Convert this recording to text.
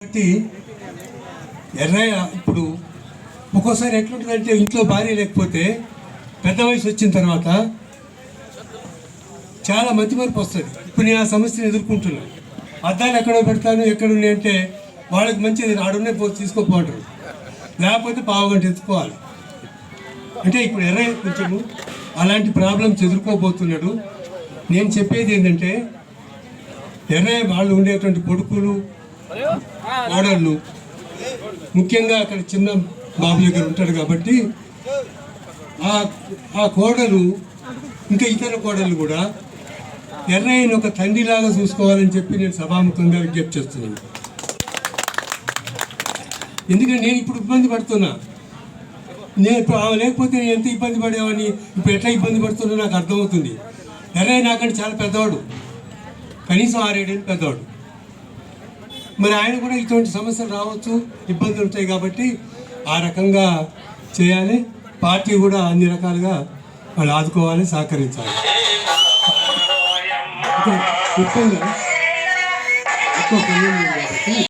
కాబట్టి ఎర్రయ్య ఇప్పుడు ఒక్కోసారి ఎట్లుంటుందంటే ఇంట్లో భార్య లేకపోతే పెద్ద వయసు వచ్చిన తర్వాత చాలా మతి మరపు వస్తుంది. ఇప్పుడు నేను ఆ సమస్యను ఎదుర్కొంటున్నాను. అద్దాలు ఎక్కడో పెడతాను, ఎక్కడున్నాయి అంటే వాళ్ళకి మంచిది ఆడున్నే తీసుకోపోంటారు, లేకపోతే పావుగంట ఎత్తుకోవాలి. అంటే ఇప్పుడు ఎర్రయ్య కొంచెము అలాంటి ప్రాబ్లమ్స్ ఎదుర్కోబోతున్నాడు. నేను చెప్పేది ఏంటంటే ఎర్రయ్య వాళ్ళు ఉండేటువంటి కొడుకులు కోడళ్ళు, ముఖ్యంగా అక్కడ చిన్న బాబు దగ్గర ఉంటాడు కాబట్టి ఆ కోడలు ఇంకా ఇతర కోడళ్ళు కూడా ఎర్రయ్యని ఒక తండ్రిలాగా చూసుకోవాలని చెప్పి నేను సభాముఖంగా విజ్ఞప్తి చేస్తున్నాను. ఎందుకంటే నేను ఇప్పుడు ఇబ్బంది పడుతున్నా. నేను ఇప్పుడు ఆమె లేకపోతే నేను ఎంత ఇబ్బంది పడేవాడిని, ఇప్పుడు ఎట్లా ఇబ్బంది పడుతున్నా నాకు అర్థమవుతుంది. ఎర్రయ్య నాకంటే చాలా పెద్దవాడు, కనీసం 6-7 ఏళ్ళు పెద్దవాడు. మరి ఆయన కూడా ఇటువంటి సమస్యలు రావచ్చు, ఇబ్బందులు ఉంటాయి. కాబట్టి ఆ రకంగా చేయాలి. పార్టీ కూడా అన్ని రకాలుగా వాళ్ళు ఆదుకోవాలి, సహకరించాలి. ముఖ్యంగా ఎక్కువ